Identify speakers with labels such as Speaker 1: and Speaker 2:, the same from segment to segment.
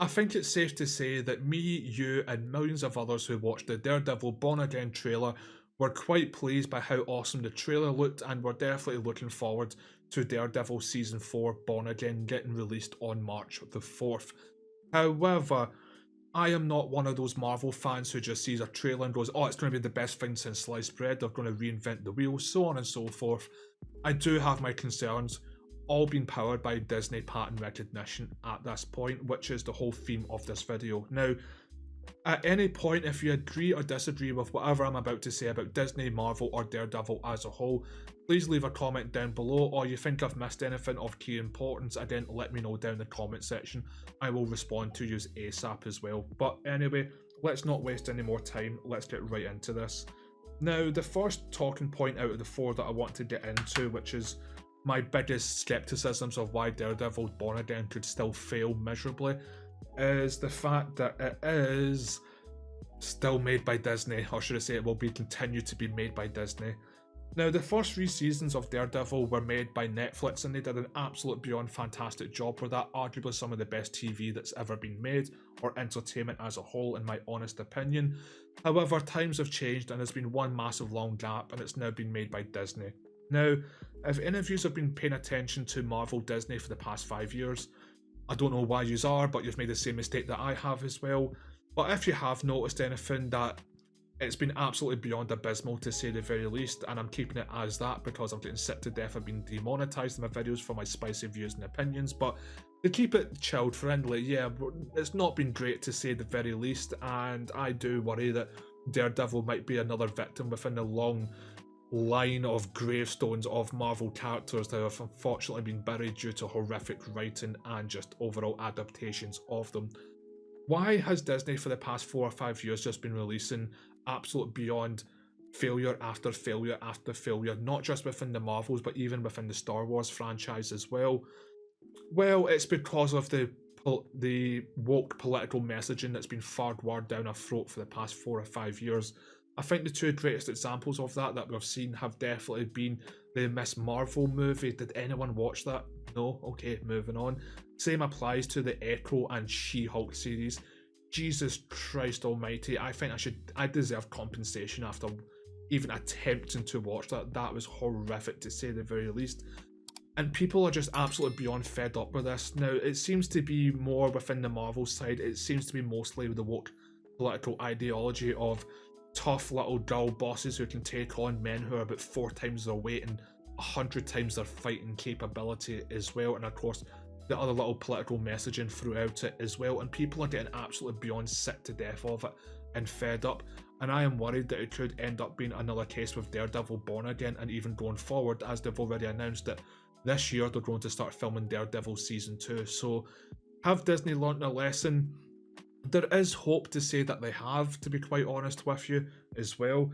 Speaker 1: I think it's safe to say that me, you, and millions of others who watched the Daredevil Born Again trailer were quite pleased by how awesome the trailer looked, and we're definitely looking forward to Daredevil Season 4 Born Again getting released on March the 4th. However, I am not one of those Marvel fans who just sees a trailer and goes, oh, it's going to be the best thing since sliced bread, they're going to reinvent the wheel, so on and so forth. I do have my concerns, all being powered by Disney pattern recognition at this point, which is the whole theme of this video. Now, at any point, if you agree or disagree with whatever I'm about to say about Disney, Marvel, or Daredevil as a whole, please leave a comment down below, or you think I've missed anything of key importance, again, let me know down in the comment section. I will respond to you ASAP as well. But anyway, let's not waste any more time, let's get right into this. Now, the first talking point out of the four that I want to get into, which is my biggest skepticisms of why Daredevil Born Again could still fail miserably, is the fact that it is still made by Disney, or should I say it will be continued to be made by Disney. Now, the first 3 seasons of Daredevil were made by Netflix, and they did an absolute beyond fantastic job with that, arguably some of the best TV that's ever been made, or entertainment as a whole, in my honest opinion. However, times have changed, and there's been one massive long gap, and it's now been made by Disney. Now, if any of you have been paying attention to Marvel Disney for the past 5 years, I don't know why yous are, but you've made the same mistake that I have as well. But if you have noticed anything, that it's been absolutely beyond abysmal to say the very least, and I'm keeping it as that because I'm getting sick to death of being demonetized in my videos for my spicy views and opinions. But to keep it child friendly, yeah, it's not been great to say the very least, and I do worry that Daredevil might be another victim within the long line of gravestones of Marvel characters that have unfortunately been buried due to horrific writing and just overall adaptations of them. Why has Disney for the past 4 or 5 years just been releasing absolute beyond failure after failure after failure, not just within the Marvels but even within the Star Wars franchise as well? Well, it's because of the woke political messaging that's been fired down our throat for the past 4 or 5 years. I think the 2 greatest examples of that we've seen have definitely been the Miss Marvel movie. Did anyone watch that? No? Okay, moving on. Same applies to the Echo and She-Hulk series. Jesus Christ almighty, I think I deserve compensation after even attempting to watch that. That was horrific to say the very least. And people are just absolutely beyond fed up with this. Now, it seems to be more within the Marvel side. It seems to be mostly with the woke political ideology of tough little girl bosses who can take on men who are about 4 times their weight and 100 times their fighting capability as well, and of course the other little political messaging throughout it as well, and people are getting absolutely beyond sick to death of it and fed up, and I am worried that it could end up being another case with Daredevil Born Again, and even going forward, as they've already announced that this year they're going to start filming Daredevil Season 2. So have Disney learnt a lesson? There is hope to say that they have, to be quite honest with you, as well.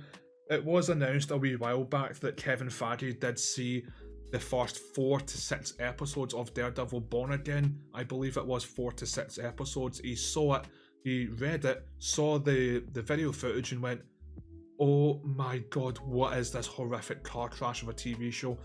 Speaker 1: It was announced a wee while back that Kevin Feige did see the first 4 to 6 episodes of Daredevil Born Again. I believe it was 4 to 6 episodes. He saw it, he read it, saw the video footage and went, oh my god, what is this horrific car crash of a TV show?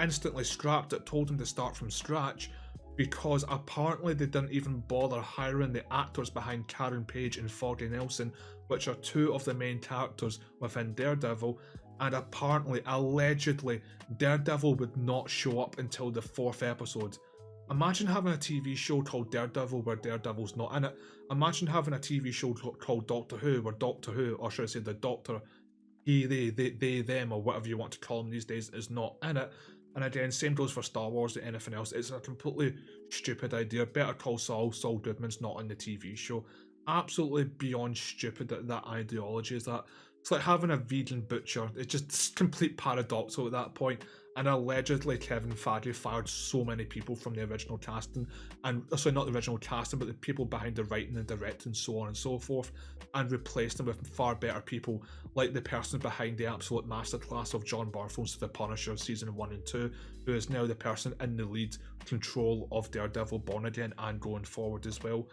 Speaker 1: Instantly scrapped it, told him to start from scratch, because apparently they didn't even bother hiring the actors behind Karen Page and Foggy Nelson, which are 2 of the main characters within Daredevil, and apparently, allegedly, Daredevil would not show up until the 4th episode. Imagine having a TV show called Daredevil where Daredevil's not in it. Imagine having a TV show called Doctor Who where Doctor Who, or should I say the Doctor, he, they, them, or whatever you want to call them these days, is not in it. And again, same goes for Star Wars and anything else. It's a completely stupid idea. Better Call Saul, Saul Goodman's not on the TV show. Absolutely beyond stupid that ideology is that. It's like having a vegan butcher. It's just complete paradoxal at that point. And allegedly Kevin Feige fired so many people from the original casting, and sorry, not the original casting, but the people behind the writing and directing, so on and so forth, and replaced them with far better people, like the person behind the absolute masterclass of John Barthel's The Punisher season 1 and 2, who is now the person in the lead control of Daredevil Born Again and going forward as well.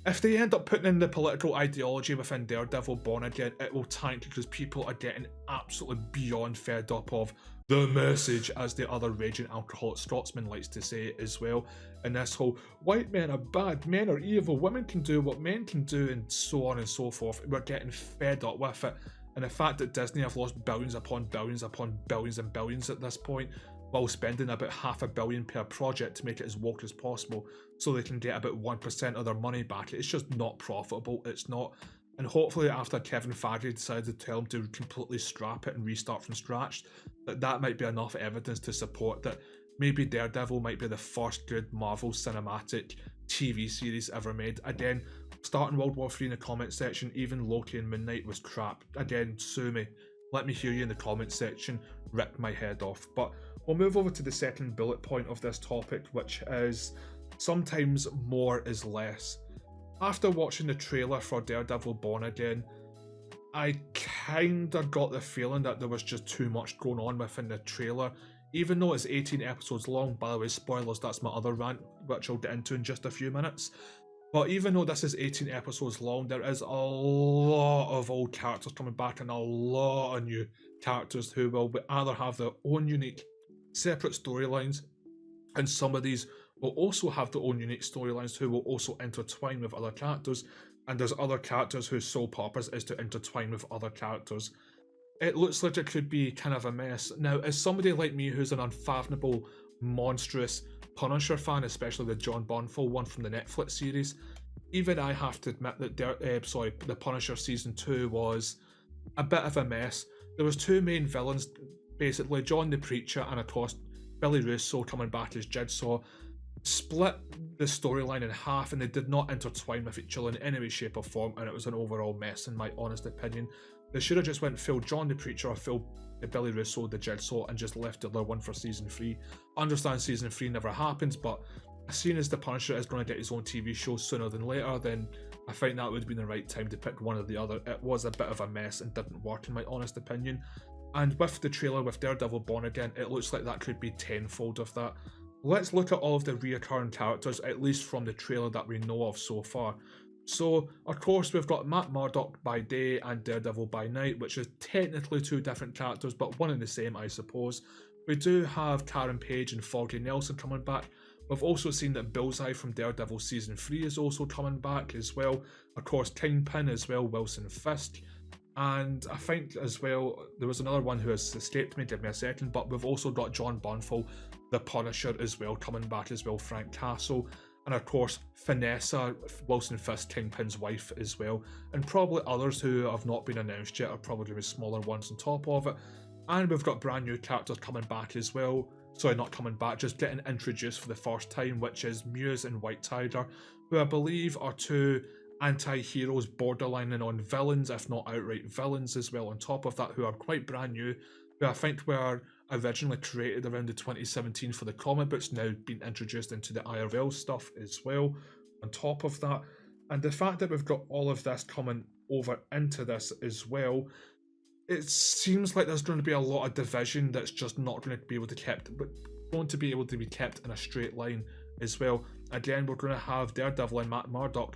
Speaker 1: If they end up putting in the political ideology within Daredevil Born Again, it will tank because people are getting absolutely beyond fed up of the message, as the other raging alcoholic Scotsman likes to say as well. And this whole white men are bad, men are evil, women can do what men can do, and so on and so forth. We're getting fed up with it. And the fact that Disney have lost billions upon billions upon billions and billions at this point, while spending about $500 million per project to make it as woke as possible, so they can get about 1% of their money back. It's just not profitable. It's not. And hopefully after Kevin Feige decided to tell him to completely scrap it and restart from scratch, that might be enough evidence to support that maybe Daredevil might be the first good Marvel cinematic TV series ever made. Again, starting World War III in the comment section, even Loki and Moon Knight was crap. Again, sue me. Let me hear you in the comment section, rip my head off. But we'll move over to the second bullet point of this topic, which is sometimes more is less. After watching the trailer for Daredevil Born Again, I kinda got the feeling that there was just too much going on within the trailer. Even though it's 18 episodes long, by the way, spoilers, that's my other rant, which I'll get into in just a few minutes. But even though this is 18 episodes long, there is a lot of old characters coming back and a lot of new characters who will either have their own unique, separate storylines, and some of these will also have their own unique storylines who will also intertwine with other characters, and there's other characters whose sole purpose is to intertwine with other characters. It looks like it could be kind of a mess. Now, as somebody like me who's an unfathomable, monstrous Punisher fan, especially the John Bernthal one from the Netflix series, even I have to admit that the Punisher Season 2 was a bit of a mess. There was two main villains, basically, John the Preacher and of course Billy Russo coming back as Jigsaw, split the storyline in half, and they did not intertwine with each other in any way, shape or form, and it was an overall mess in my honest opinion. They should have just went full John the Preacher or full Billy Russo the Jigsaw and just left it their one for season 3. I understand season 3 never happens, but seeing as the Punisher is going to get his own TV show sooner than later, then I think that would have been the right time to pick one or the other. It was a bit of a mess and didn't work in my honest opinion. And with the trailer with Daredevil Born Again, it looks like that could be tenfold of that. Let's look at all of the reoccurring characters, at least from the trailer that we know of so far. So, of course, we've got Matt Murdock by day and Daredevil by night, which is technically two different characters, but one and the same, I suppose. We do have Karen Page and Foggy Nelson coming back. We've also seen that Bullseye from Daredevil Season 3 is also coming back as well. Of course, Kingpin as well, Wilson Fisk. And I think as well, there was another one who has escaped me, give me a second, but we've also got John Bernthal, the Punisher as well, coming back as well, Frank Castle, and of course Vanessa, Wilson Fisk, Kingpin's wife as well, and probably others who have not been announced yet are probably going to be smaller ones on top of it. And we've got brand new characters coming back as well, sorry, not coming back, just getting introduced for the first time, which is Muse and White Tiger, who I believe are two anti-heroes borderlining on villains, if not outright villains as well on top of that, who are quite brand new, who I think were originally created around the 2017 for the comic books, now being introduced into the IRL stuff as well on top of that. And the fact that we've got all of this coming over into this as well, it seems like there's going to be a lot of division that's just not going to be able to be kept in a straight line as well. Again, we're going to have Daredevil and Matt Murdock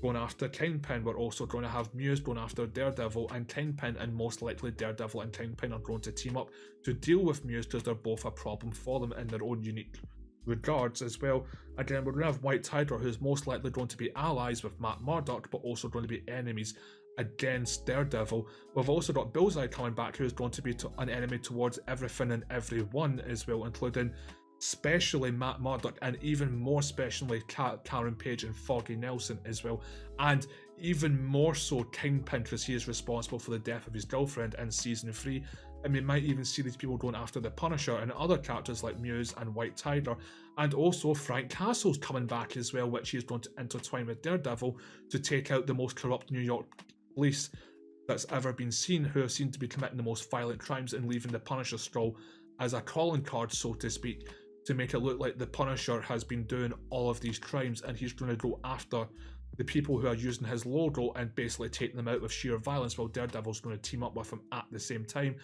Speaker 1: going after Kingpin. We're also going to have Muse going after Daredevil and Kingpin, and most likely Daredevil and Kingpin are going to team up to deal with Muse because they're both a problem for them in their own unique regards as well. Again, we're going to have White Tiger, who's most likely going to be allies with Matt Murdock, but also going to be enemies against Daredevil. We've also got Bullseye coming back, who's going to be an enemy towards everything and everyone as well, including especially Matt Murdock, and even more especially Karen Page and Foggy Nelson as well, and even more so Kingpin, because he is responsible for the death of his girlfriend in season 3, and we might even see these people going after the Punisher and other characters like Muse and White Tiger, and also Frank Castle's coming back as well, which he is going to intertwine with Daredevil to take out the most corrupt New York police that's ever been seen, who have seemed to be committing the most violent crimes and leaving the Punisher's skull as a calling card, so to speak, to make it look like the Punisher has been doing all of these crimes and he's going to go after the people who are using his logo and basically taking them out with sheer violence, while Daredevil's going to team up with him at the same time.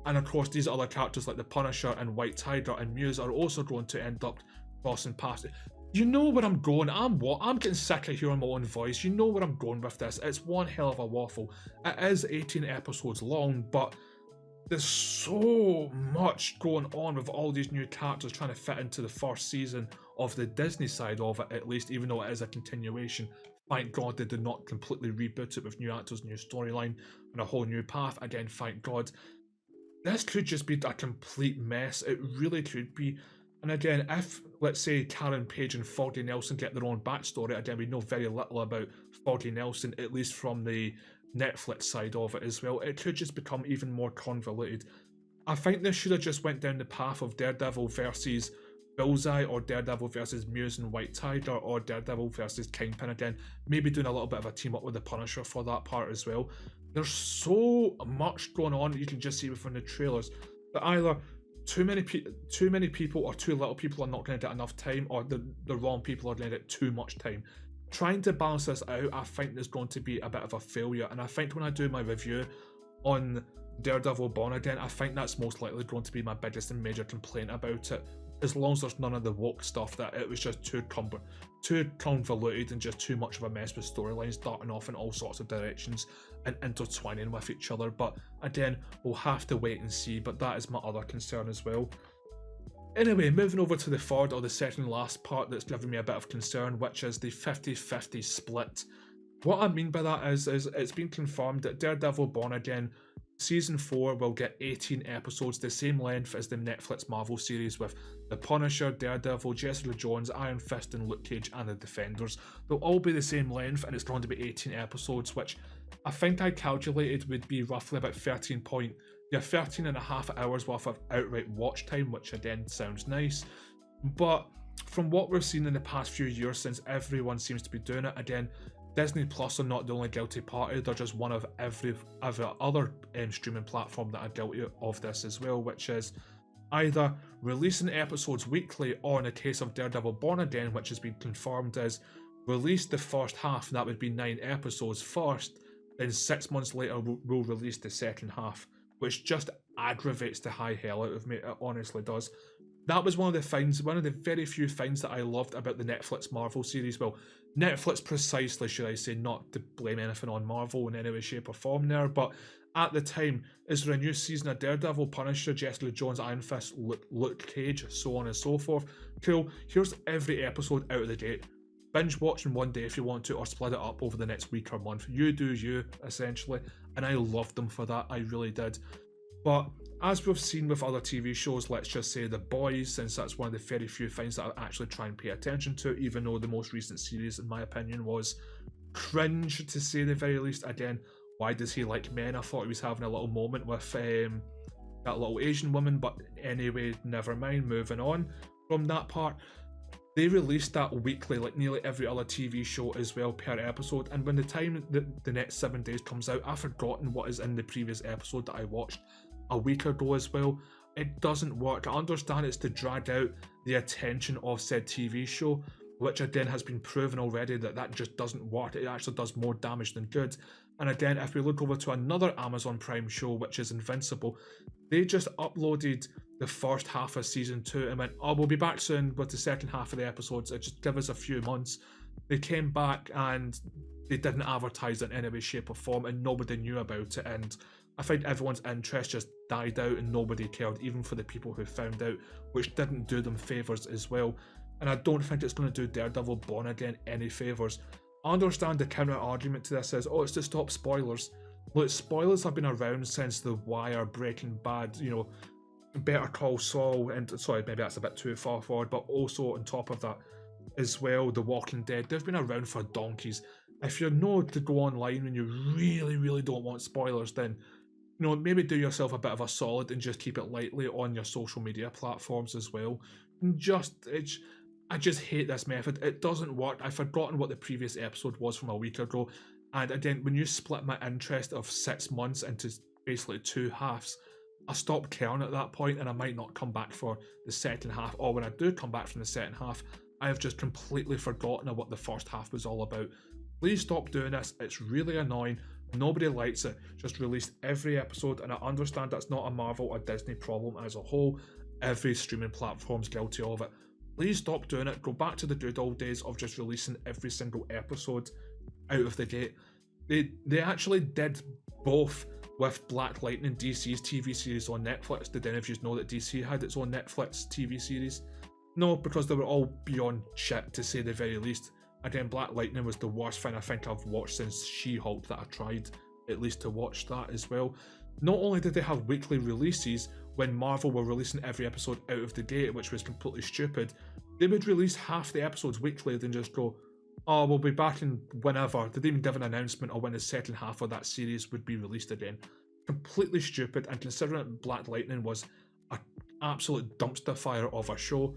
Speaker 1: And of course, these other characters like the Punisher and White Tiger and Muse are also going to end up crossing paths. You know where I'm going. I'm getting sick of hearing my own voice. You know where I'm going with this. It's one hell of a waffle. It is 18 episodes long, but there's so much going on with all these new characters trying to fit into the first season of the Disney side of it, at least, even though it is a continuation. Thank God they did not completely reboot it with new actors, new storyline, and a whole new path. Again, thank God. This could just be a complete mess. It really could be. And again, if, let's say, Karen Page and Foggy Nelson get their own backstory, again, we know very little about Foggy Nelson, at least from the Netflix side of it as well. It could just become even more convoluted. I think they should have just went down the path of Daredevil versus Bullseye, or Daredevil versus Muse and White Tiger, or Daredevil versus Kingpin again. Maybe doing a little bit of a team up with the Punisher for that part as well. There's so much going on that you can just see within the trailers that either too many people or too little people are not going to get enough time, or the wrong people are going to get too much time. Trying to balance this out, I think there's going to be a bit of a failure, and I think when I do my review on Daredevil Born Again, I think that's most likely going to be my biggest and major complaint about it. As long as there's none of the woke stuff, that it was just too convoluted and just too much of a mess with storylines darting off in all sorts of directions and intertwining with each other. But again, we'll have to wait and see, but that is my other concern as well. Anyway, moving over to the third, or the second last part that's given me a bit of concern, which is the 50-50 split. What I mean by that is it's been confirmed that Daredevil Born Again Season 4 will get 18 episodes, the same length as the Netflix Marvel series, with The Punisher, Daredevil, Jessica Jones, Iron Fist and Luke Cage and The Defenders. They'll all be the same length, and it's going to be 18 episodes, which I think I calculated would be roughly about 13 and a half hours worth of outright watch time, which again sounds nice. But from what we've seen in the past few years, since everyone seems to be doing it, again, Disney Plus are not the only guilty party, they're just one of every other streaming platform that are guilty of this as well, which is either releasing episodes weekly, or in the case of Daredevil Born Again, which has been confirmed, is release the first half, and that would be 9 episodes first, then 6 months later we'll release the second half, which just aggravates the high hell out of me, it honestly does. That was one of the very few things that I loved about the Netflix Marvel series. Well, Netflix precisely, should I say, not to blame anything on Marvel in any way, shape or form there, but at the time, is there a new season of Daredevil, Punisher, Jessica Jones, Iron Fist, Luke Cage, so on and so forth? Cool, here's every episode out of the gate. Binge watch in one day if you want to, or split it up over the next week or month. You do you, essentially, and I loved them for that, I really did. But as we've seen with other TV shows, let's just say The Boys, since that's one of the very few things that I actually try and pay attention to, even though the most recent series, in my opinion, was cringe, to say the very least. Again, why does he like men? I thought he was having a little moment with that little Asian woman, but anyway, never mind, moving on from that part. They released that weekly, like nearly every other TV show as well, per episode, and when the time that the next 7 days comes out, I've forgotten what is in the previous episode that I watched a week ago as well. It doesn't work. I understand it's to drag out the attention of said TV show, which again has been proven already that just doesn't work. It actually does more damage than good. And again, if we look over to another Amazon Prime show, which is Invincible, they just uploaded the first half of season 2 and went, oh, we'll be back soon with the second half of the episodes, just give us a few months. They came back and they didn't advertise it in any way, shape or form, and nobody knew about it, and I think everyone's interest just died out and nobody cared, even for the people who found out, which didn't do them favours as well. And I don't think it's going to do Daredevil Born Again any favours. I understand the counter argument to this is, oh, it's to stop spoilers. Look, spoilers have been around since The Wire, Breaking Bad, Better Call Saul, and sorry, maybe that's a bit too far forward, but also on top of that as well, The Walking Dead. They've been around for donkeys. If you know to go online when you really, really don't want spoilers, then maybe do yourself a bit of a solid and just keep it lightly on your social media platforms as well. I just hate this method. It doesn't work. I've forgotten what the previous episode was from a week ago. And again, when you split my interest of 6 months into basically 2 halves, I stopped caring at that point, and I might not come back for the second half. Or when I do come back from the second half, I have just completely forgotten what the first half was all about. Please stop doing this. It's really annoying. Nobody likes it. Just release every episode, and I understand that's not a Marvel or Disney problem as a whole. Every streaming platform's guilty of it. Please stop doing it. Go back to the good old days of just releasing every single episode out of the gate. They actually did both with Black Lightning, DC's TV series on Netflix. Did any of you know that DC had its own Netflix TV series? No, because they were all beyond shit, to say the very least. Again, Black Lightning was the worst thing I think I've watched since She-Hulk that I tried, at least to watch that as well. Not only did they have weekly releases when Marvel were releasing every episode out of the gate, which was completely stupid, they would release half the episodes weekly, then just go, oh, we'll be back in whenever. They didn't even give an announcement or when the second half of that series would be released again. Completely stupid, and considering Black Lightning was an absolute dumpster fire of a show,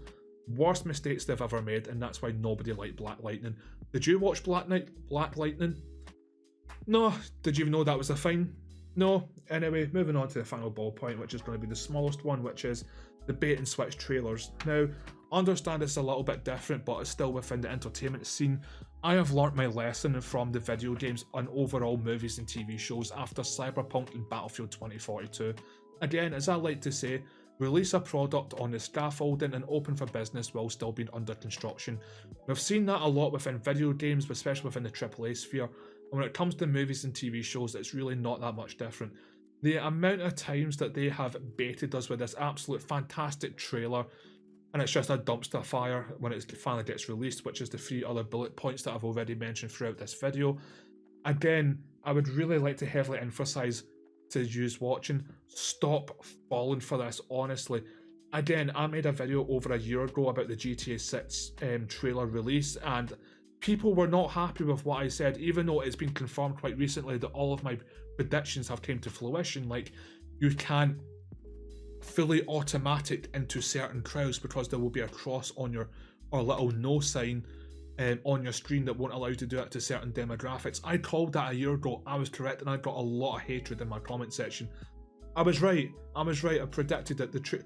Speaker 1: worst mistakes they've ever made, and that's why nobody liked Black Lightning. Did you watch Black Lightning? No. Did you even know that was a thing? No. Anyway, moving on to the final ballpoint, which is going to be the smallest one, which is the bait and switch trailers. Now, understand it's a little bit different, but it's still within the entertainment scene. I have learnt my lesson from the video games and overall movies and TV shows after Cyberpunk and Battlefield 2042. Again, as I like to say, release a product on the scaffolding and open for business while still being under construction. We've seen that a lot within video games, especially within the AAA sphere, and when it comes to movies and TV shows, it's really not that much different. The amount of times that they have baited us with this absolute fantastic trailer, and it's just a dumpster fire when it finally gets released, which is the 3 other bullet points that I've already mentioned throughout this video. Again, I would really like to heavily emphasize to use watching, stop falling for this, honestly. Again, I made a video over a year ago about the GTA 6 trailer release, and people were not happy with what I said, even though it's been confirmed quite recently that all of my predictions have came to fruition. Like, you can't fully automatic into certain crowds because there will be a cross on your, or little no sign on your screen that won't allow you to do it to certain demographics. I called that a year ago. I was correct, and I got a lot of hatred in my comment section. I was right. I predicted that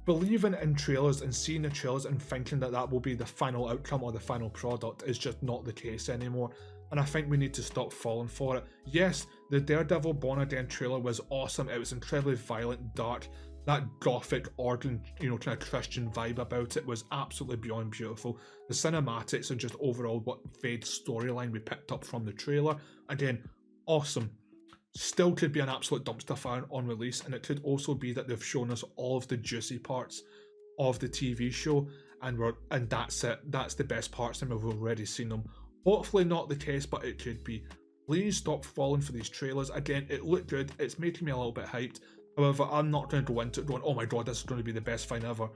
Speaker 1: believing in trailers and seeing the trailers and thinking that that will be the final outcome or the final product is just not the case anymore. And I think we need to stop falling for it. Yes, the Daredevil Born Again trailer was awesome. It was incredibly violent, dark. That gothic, organ, kind of Christian vibe about it was absolutely beyond beautiful. The cinematics and just overall what vague storyline we picked up from the trailer, again, awesome. Still could be an absolute dumpster fire on release, and it could also be that they've shown us all of the juicy parts of the TV show, and that's it. That's the best parts, and we've already seen them. Hopefully not the case, but it could be. Please stop falling for these trailers. Again, it looked good. It's making me a little bit hyped. However, I'm not going to go into it going, oh my god, this is going to be the best thing ever.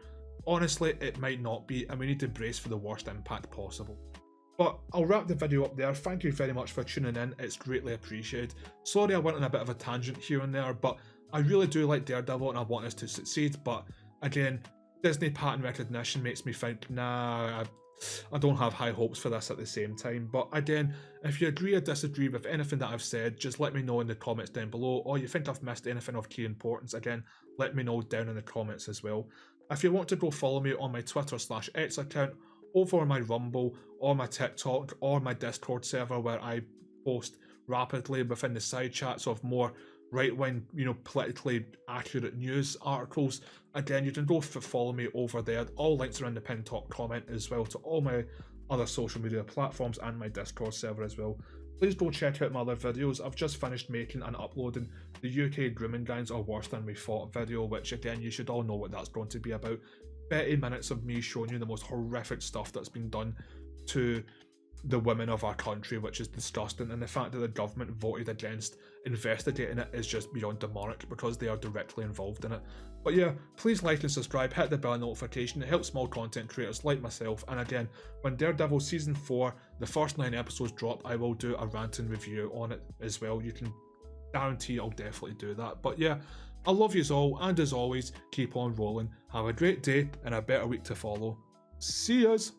Speaker 1: Honestly, it might not be, and we need to brace for the worst impact possible. But I'll wrap the video up there. Thank you very much for tuning in. It's greatly appreciated. Sorry I went on a bit of a tangent here and there, but I really do like Daredevil and I want us to succeed. But again, Disney pattern recognition makes me think, nah, I don't have high hopes for this at the same time. But again, if you agree or disagree with anything that I've said, just let me know in the comments down below. Or you think I've missed anything of key importance, again, let me know down in the comments as well. If you want to go follow me on my Twitter/X account, over on my Rumble, or my TikTok, or my Discord server where I post rapidly within the side chats of more right-wing, politically accurate news articles. Again, you can go follow me over there. All links are in the pinned top comment as well to all my other social media platforms and my Discord server as well. Please go check out my other videos. I've just finished making and uploading the UK Grooming Gangs Are Worse Than We Thought video, which again, you should all know what that's going to be about. 30 minutes of me showing you the most horrific stuff that's been done to the women of our country, which is disgusting, and the fact that the government voted against investigating it is just beyond demonic because they are directly involved in it. But yeah, please like and subscribe, hit the bell notification. It helps small content creators like myself. And again, when Daredevil season 4, the first 9 episodes drop, I will do a ranting review on it as well. You can guarantee I'll definitely do that. But yeah, I love yous all, and as always, keep on rolling. Have a great day and a better week to follow. See yous!